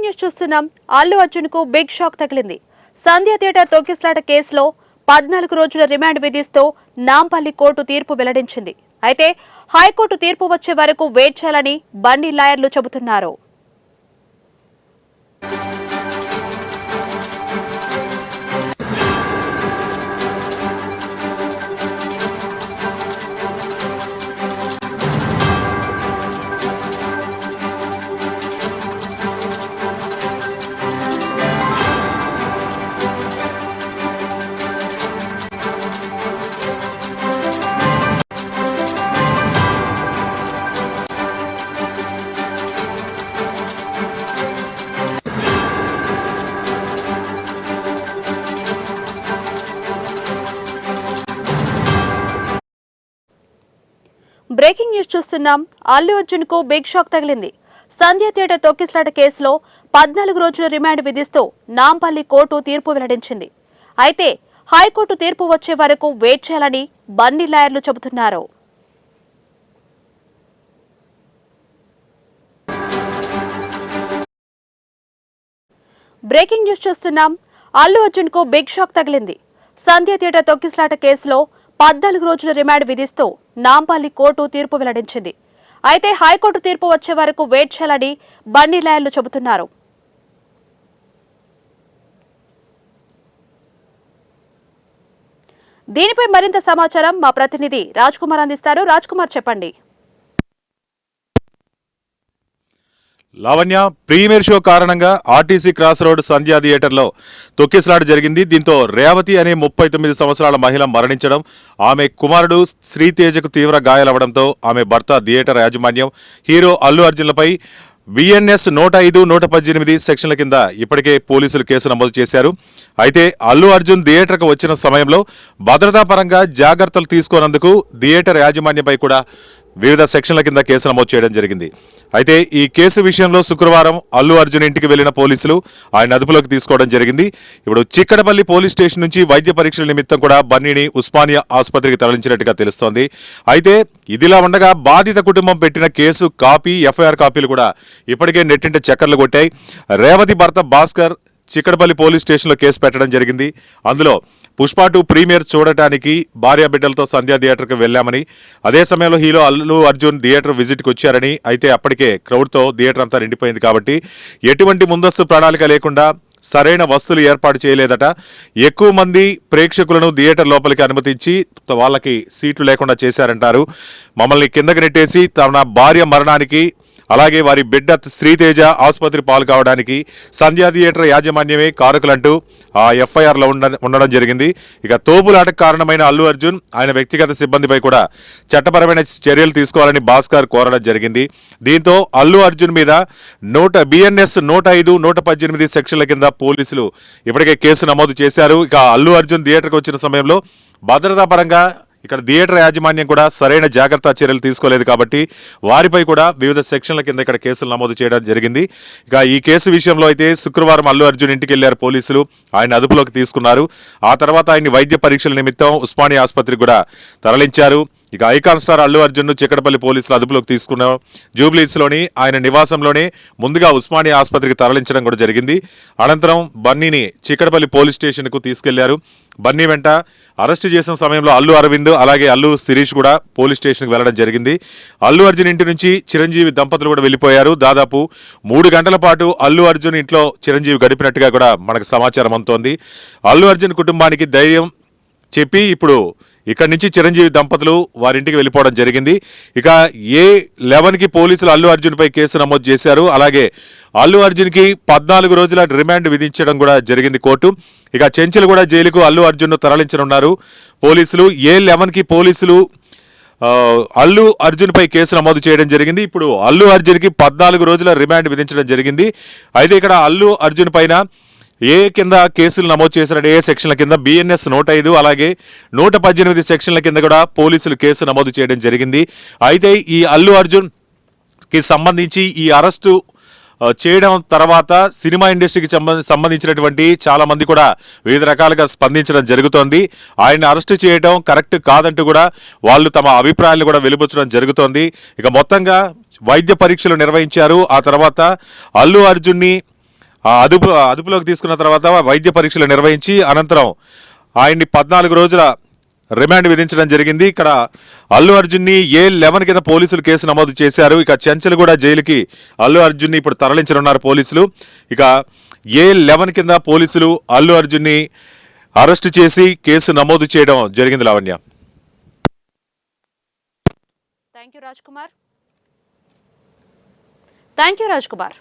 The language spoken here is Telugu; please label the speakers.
Speaker 1: న్యూస్ చూస్తున్నాం. అల్లు అర్జున్ కు బిగ్ షాక్ తగిలింది. సంధ్య థియేటర్ తొక్కిసలాట కేసులో 14 రోజుల రిమాండ్ విధిస్తూ నాంపల్లి కోర్టు తీర్పు వెల్లడించింది. అయితే హైకోర్టు తీర్పు వచ్చే వరకు వెయిట్ చేయాలని బండి లాయర్లు చెబుతున్నారు. బ్రేకింగ్ న్యూస్ చూస్తున్నాం. అల్లు అర్జున్ కు బిగ్ షాక్ తగిలింది. సంధ్య థియేటర్ తొక్కిసలాట కేసులో 14 రోజుల రిమాండ్ విధిస్తూ నాంపల్లి కోర్టు తీర్పు వెల్లడించింది. అయితే హైకోర్టు తీర్పు వచ్చే వరకు వెయిట్ చేయాలని బండి లాయర్లు చెబుతున్నారు. బ్రేకింగ్ న్యూస్ చూస్తున్నాం. అల్లు అర్జున్ కు బిగ్ షాక్ తగిలింది. సంధ్య థియేటర్ తొక్కిసలాట కేసులో 14 రోజుల రిమాండ్ విధిస్తూ నాంపల్లి కోర్టు తీర్పు వెల్లడించింది. అయితే హైకోర్టు తీర్పు వచ్చే వరకు వెయిట్ చేయాలని బండి లాయర్లు చెబుతున్నారు. దీనిపై మరింత సమాచారం మా ప్రతినిధి రాజ్ కుమార్ అందిస్తారు. రాజ్ కుమార్, చెప్పండి.
Speaker 2: లావణ్య, ప్రీమియర్ షో కారణంగా ఆర్టీసీ క్రాస్ రోడ్ సంధ్యా థియేటర్లో తొక్కిసలాట జరిగింది. దీంతో రేవతి అనే 39 సంవత్సరాల మహిళ మరణించడం, ఆమె కుమారుడు శ్రీతేజకు తీవ్ర గాయాలవడంతో ఆమె భర్త థియేటర్ యాజమాన్యం హీరో అల్లు అర్జున్లపై బిఎన్ఎస్ 105, 118 సెక్షన్ల కింద ఇప్పటికే పోలీసులు కేసు నమోదు చేశారు. అయితే అల్లు అర్జున్ థియేటర్కు వచ్చిన సమయంలో భద్రతా పరంగా జాగ్రత్తలు తీసుకోనందుకు థియేటర్ యాజమాన్యంపై కూడా వివిధ సెక్షన్ల కింద కేసు నమోదు చేయడం జరిగింది. అయితే ఈ కేసు విషయంలో శుక్రవారం అల్లు అర్జున్ ఇంటికి వెళ్లిన పోలీసులు ఆయన అదుపులోకి తీసుకోవడం జరిగింది. ఇప్పుడు చిక్కడపల్లి పోలీస్ స్టేషన్ నుంచి వైద్య పరీక్షల నిమిత్తం కూడా బన్నీని ఉస్మానియా ఆసుపత్రికి తరలించినట్టుగా తెలుస్తోంది. అయితే ఇదిలా ఉండగా బాధిత కుటుంబం పెట్టిన కేసు కాపీ, ఎఫ్ఐఆర్ కాపీలు కూడా ఇప్పటికే నెట్టింట చక్కర్లు కొట్టాయి. రేవతి భర్త భాస్కర్ చిక్కడపల్లి పోలీస్ స్టేషన్లో కేసు పెట్టడం జరిగింది. అందులో పుష్ప 2 ప్రీమియర్ చూడటానికి భార్య బిడ్డలతో సంధ్యా థియేటర్కి వెళ్లామని, అదే సమయంలో హీరో అల్లు అర్జున్ థియేటర్ విజిట్కి వచ్చారని, అయితే అప్పటికే క్రౌడ్తో థియేటర్ అంతా నిండిపోయింది కాబట్టి ఎటువంటి ముందస్తు ప్రణాళిక లేకుండా సరైన వస్తువులు ఏర్పాటు చేయలేదట. ఎక్కువ మంది ప్రేక్షకులను థియేటర్ లోపలికి అనుమతించి వాళ్ళకి సీట్లు లేకుండా చేశారంటారు. మమ్మల్ని కిందకి నెట్టేసి తన భార్య మరణానికి, అలాగే వారి బిడ్డ శ్రీతేజ ఆసుపత్రి పాలు కావడానికి సంధ్యా థియేటర్ యాజమాన్యమే కారకులంటూ ఆ ఎఫ్ఐఆర్లో ఉండడం జరిగింది. ఇక తోపులాటకు కారణమైన అల్లు అర్జున్, ఆయన వ్యక్తిగత సిబ్బందిపై కూడా చట్టపరమైన చర్యలు తీసుకోవాలని భాస్కర్ కోరడం జరిగింది. దీంతో అల్లు అర్జున్ మీద బిఎన్ఎస్ 105, 118 సెక్షన్ల కింద పోలీసులు ఇప్పటికే కేసు నమోదు చేశారు. ఇక అల్లు అర్జున్ థియేటర్కి వచ్చిన సమయంలో భద్రతా పరంగా ఇక్కడ థియేటర్ యాజమాన్యం కూడా సరైన జాగ్రత్త చర్యలు తీసుకోలేదు కాబట్టి వారిపై కూడా వివిధ సెక్షన్ల కింద ఇక్కడ కేసులు నమోదు చేయడం జరిగింది. ఇక ఈ కేసు విషయంలో అయితే శుక్రవారం అల్లు అర్జున్ ఇంటికి వెళ్లారు పోలీసులు, ఆయన అదుపులోకి తీసుకున్నారు. ఆ తర్వాత ఆయన్ని వైద్య పరీక్షల నిమిత్తం ఉస్మానియా ఆసుపత్రికి కూడా తరలించారు. ఇక ఐకాన్ స్టార్ అల్లు అర్జున్ను చిక్కడపల్లి పోలీసులు అదుపులోకి తీసుకున్నారు. జూబ్లీస్లోని ఆయన నివాసంలోనే ముందుగా ఉస్మానియా ఆసుపత్రికి తరలించడం కూడా జరిగింది. అనంతరం బన్నీని చిక్కడపల్లి పోలీస్ స్టేషన్కు తీసుకెళ్లారు. బన్నీ వెంట అరెస్టు చేసిన సమయంలో అల్లు అరవింద్, అలాగే అల్లు శిరీష్ కూడా పోలీస్ స్టేషన్కి వెళ్లడం జరిగింది. అల్లు అర్జున్ ఇంటి నుంచి చిరంజీవి దంపతులు కూడా వెళ్ళిపోయారు. దాదాపు 3 గంటల పాటు అల్లు అర్జున్ ఇంట్లో చిరంజీవి గడిపినట్టుగా కూడా మనకు సమాచారం అందుతోంది. అల్లు అర్జున్ కుటుంబానికి ధైర్యం చెప్పి ఇప్పుడు ఇక్కడి నుంచి చిరంజీవి దంపతులు వారింటికి వెళ్ళిపోవడం జరిగింది. ఇక A11కి పోలీసులు అల్లు అర్జున్పై కేసు నమోదు చేశారు. అలాగే అల్లు అర్జున్కి 14 రోజుల రిమాండ్ విధించడం కూడా జరిగింది కోర్టు. ఇక చెంచల్గూడ జైలుకు అల్లు అర్జున్ను తరలించనున్నారు పోలీసులు. A11కి పోలీసులు అల్లు అర్జున్పై కేసు నమోదు చేయడం జరిగింది. ఇప్పుడు అల్లు అర్జున్కి 14 రోజుల రిమాండ్ విధించడం జరిగింది. అయితే ఇక్కడ అల్లు అర్జున్ పైన ఏ కింద కేసులు నమోదు చేశారంటే ఏ సెక్షన్ల కింద బిఎన్ఎస్ 105, అలాగే 118 సెక్షన్ల కింద కూడా పోలీసులు కేసు నమోదు చేయడం జరిగింది. అయితే ఈ అల్లు అర్జున్కి సంబంధించి ఈ అరెస్టు చేయడం తర్వాత సినిమా ఇండస్ట్రీకి సంబంధించినటువంటి చాలా మంది కూడా వివిధ రకాలుగా స్పందించడం జరుగుతోంది. ఆయన అరెస్టు చేయడం కరెక్ట్ కాదంటూ కూడా వాళ్ళు తమ అభిప్రాయాలు కూడా వెలుబుచ్చడం జరుగుతోంది. ఇక మొత్తంగా వైద్య పరీక్షలు నిర్వహించారు. ఆ తర్వాత అల్లు అర్జున్ని అదుపులోకి తీసుకున్న తర్వాత వైద్య పరీక్షలు నిర్వహించి అనంతరం ఆయన్ని 14 రోజుల రిమాండ్ విధించడం జరిగింది. ఇక్కడ అల్లు అర్జున్ని A11 కింద పోలీసులు కేసు నమోదు చేశారు. ఇక చెంచల్గూడ జైలుకి అల్లు అర్జున్ని ఇప్పుడు తరలించనున్నారు పోలీసులు. ఇక A11 కింద పోలీసులు అల్లు అర్జున్ని అరెస్టు చేసి కేసు నమోదు చేయడం జరిగింది. లావణ్య.
Speaker 1: Thank you Raj Kumar.